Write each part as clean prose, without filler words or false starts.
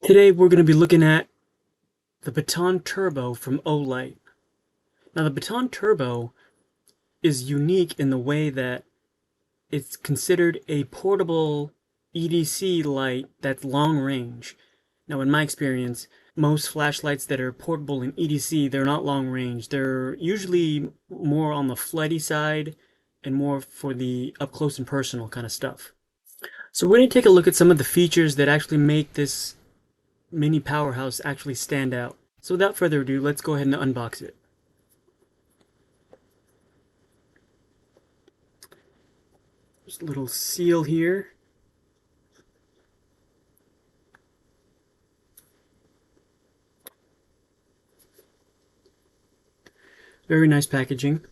Today we're going to be looking at the Baton Turbo from Olight. Now the Baton Turbo is unique in the way that it's considered a portable EDC light that's long range. Now in my experience, most flashlights that are portable in EDC, they're not long range. They're usually more on the flighty side and more for the up close and personal kind of stuff. So we're going to take a look at some of the features that actually make this mini powerhouse actually stand out. So without further ado, let's go ahead and unbox it. There's a little seal here. Very nice packaging.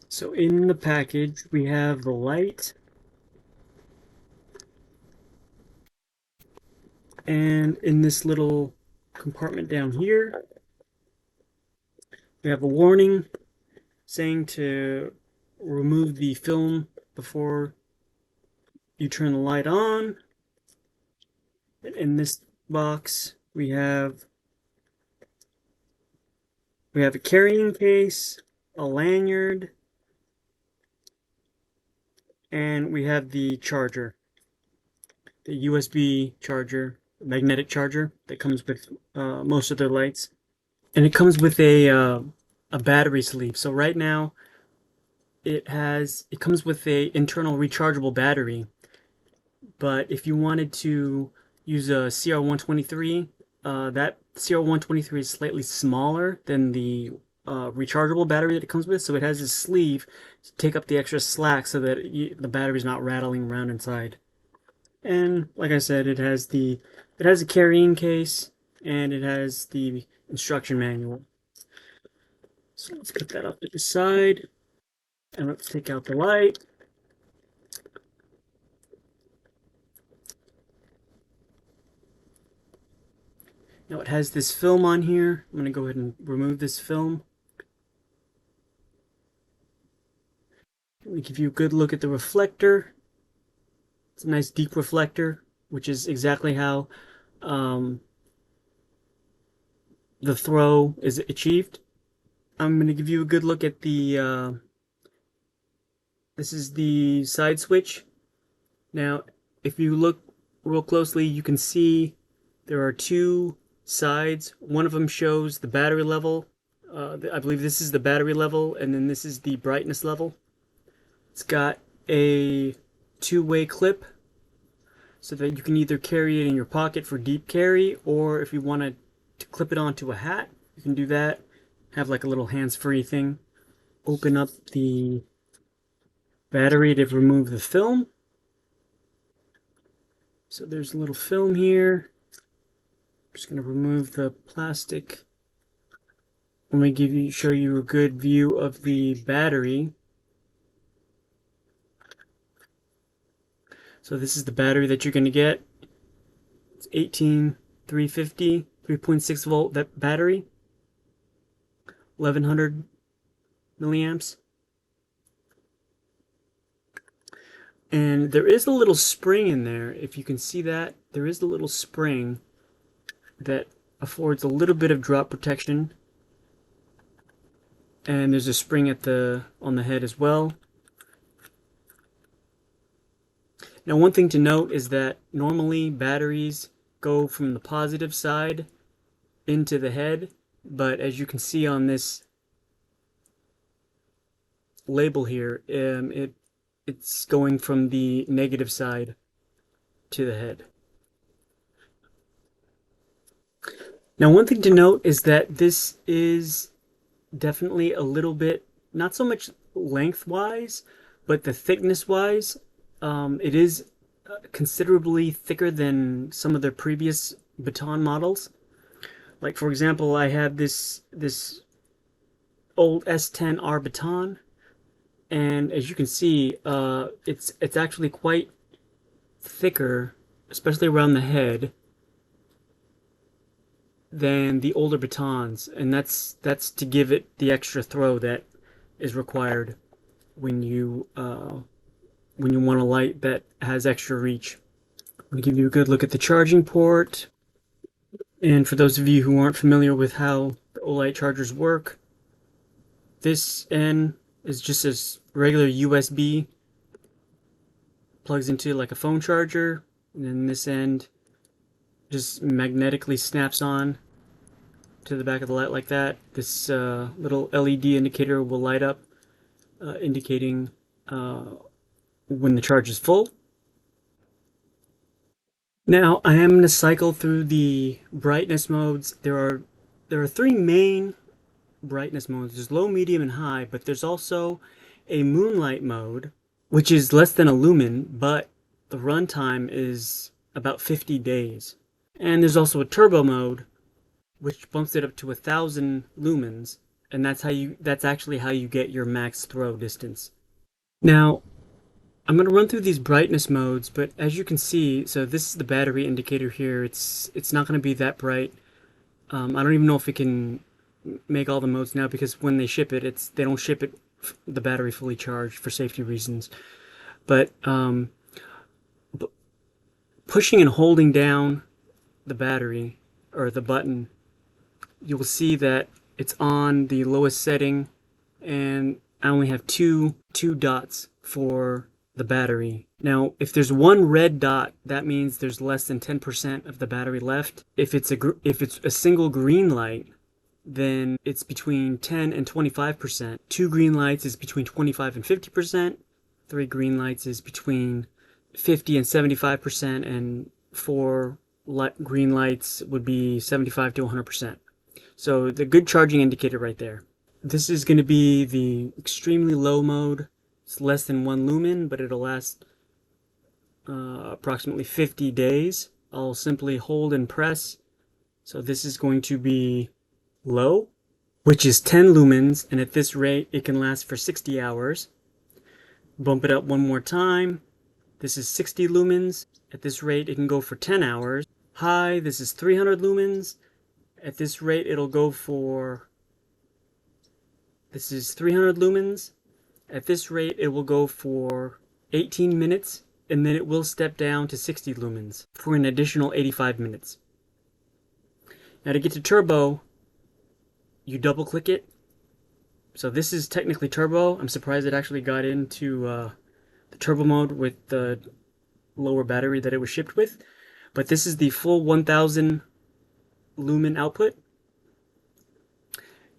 So in the package, we have the light. And in this little compartment down here, we have a warning saying to remove the film before you turn the light on. And in this box, we have a carrying case, a lanyard, and we have the charger, the USB charger, magnetic charger that comes with most of their lights. And it comes with a battery sleeve. So right now it comes with a internal rechargeable battery. But if you wanted to use a CR123, that CR123 is slightly smaller than the rechargeable battery that it comes with. So it has a sleeve to take up the extra slack so that the battery's not rattling around inside. And like I said, it has a carrying case and it has the instruction manual. So let's put that off to the side and let's take out the light. Now it has this film on here. I'm going to go ahead and remove this film. Let me give you a good look at the reflector. It's a nice deep reflector, which is exactly how the throw is achieved. I'm going to give you a good look at the this is the side switch. Now if you look real closely, you can see there are two sides. One of them shows the battery level. I believe this is the battery level, and then this is the brightness level. It's got a two-way clip so that you can either carry it in your pocket for deep carry, or if you wanted to clip it onto a hat, you can do that. Have like a little hands-free thing. Open up the battery to remove the film. So there's a little film here. I'm just going to remove the plastic. Let me show you a good view of the battery. So this is the battery that you're going to get. It's 18350, 3.6 volt battery, 1100 milliamps. And there is a little spring in there. If you can see that, there is a little spring that affords a little bit of drop protection. And there's a spring on the head as well. Now one thing to note is that normally batteries go from the positive side into the head, but as you can see on this label here, it's going from the negative side to the head. Now one thing to note is that this is definitely a little bit, not so much lengthwise, but the thickness-wise, it is considerably thicker than some of the previous Baton models. Like for example, I have this old S10R Baton, and as you can see, it's actually quite thicker, especially around the head, than the older Batons, and that's to give it the extra throw that is required when you want a light that has extra reach. I'll give you a good look at the charging port. And for those of you who aren't familiar with how the Olight chargers work, this end is just a regular USB, plugs into like a phone charger, and then this end just magnetically snaps on to the back of the light like that. This little LED indicator will light up, indicating when the charge is full. Now I am going to cycle through the brightness modes. There are three main brightness modes. There's low, medium, and high, but there's also a moonlight mode, which is less than a lumen, but the runtime is about 50 days. And there's also a turbo mode, which bumps it up to 1,000 lumens, and that's actually how you get your max throw distance. Now, I'm going to run through these brightness modes, but as you can see, so this is the battery indicator here. It's not going to be that bright. I don't even know if it can make all the modes now, because when they ship it, they don't ship it the battery fully charged for safety reasons. But pushing and holding down the battery or the button, you will see that it's on the lowest setting, and I only have two dots for the battery. Now, if there's one red dot, that means there's less than 10% of the battery left. If it's a single green light, then it's between 10 and 25%. Two green lights is between 25 and 50%. Three green lights is between 50 and 75%, and four green lights would be 75 to 100%. So the good charging indicator right there. This is going to be the extremely low mode. It's less than 1 lumen, but it'll last approximately 50 days. I'll simply hold and press. So this is going to be low, which is 10 lumens, and at this rate it can last for 60 hours. Bump it up one more time. This is 60 lumens. At this rate it can go for 10 hours. High, this is 300 lumens. At this rate it'll go for, this is 300 lumens. At this rate it will go for 18 minutes, and then it will step down to 60 lumens for an additional 85 minutes. Now to get to turbo, you double click it. So this is technically turbo. I'm surprised it actually got into the turbo mode with the lower battery that it was shipped with. But this is the full 1000 lumen output.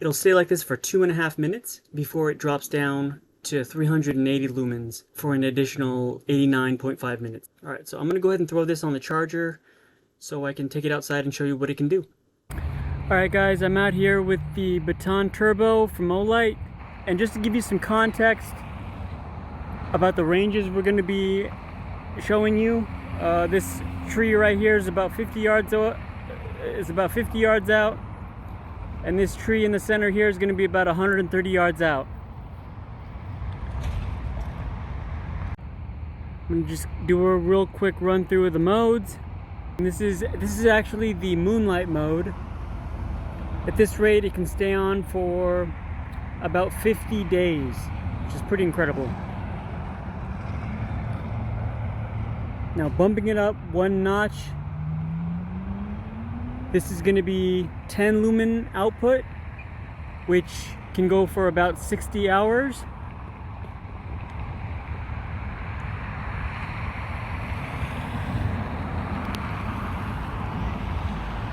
It'll stay like this for 2.5 minutes before it drops down to 380 lumens for an additional 89.5 minutes. Alright, so I'm going to go ahead and throw this on the charger so I can take it outside and show you what it can do. Alright guys, I'm out here with the Baton Turbo from Olight, and just to give you some context about the ranges we're going to be showing you, this tree right here is about 50 yards out, and this tree in the center here is going to be about 130 yards out. I'm going to just do a real quick run through of the modes. And this is actually the moonlight mode. At this rate it can stay on for about 50 days, which is pretty incredible. Now bumping it up one notch, this is going to be 10 lumen output, which can go for about 60 hours.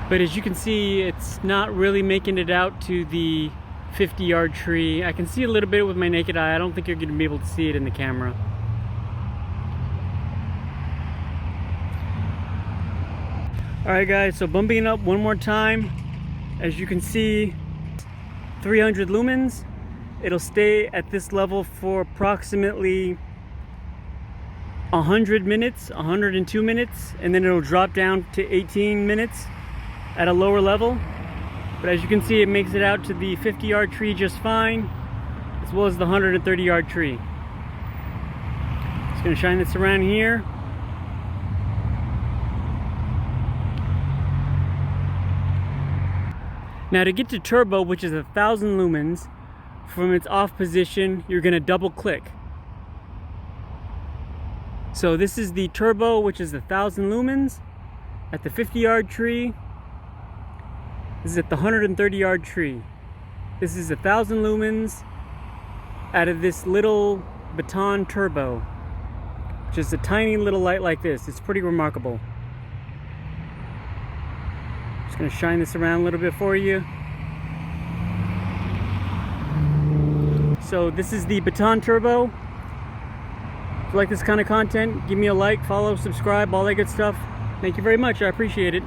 But as you can see, it's not really making it out to the 50-yard tree. I can see a little bit with my naked eye. I don't think you're going to be able to see it in the camera. Alright guys, so bumping it up one more time. As you can see, 300 lumens. It'll stay at this level for approximately 100 minutes, 102 minutes, and then it'll drop down to 18 minutes at a lower level. But as you can see, it makes it out to the 50-yard tree just fine, as well as the 130-yard tree. Just going to shine this around here. Now to get to turbo, which is 1,000 lumens, from its off position, you're going to double click. So this is the Turbo, which is 1,000 lumens at the 50-yard tree. This is at the 130-yard tree. This is 1,000 lumens out of this little Baton Turbo. Just a tiny little light like this. It's pretty remarkable. Just gonna shine this around a little bit for you. So this is the Baton Turbo. If you like this kind of content, give me a like, follow, subscribe, all that good stuff. Thank you very much. I appreciate it.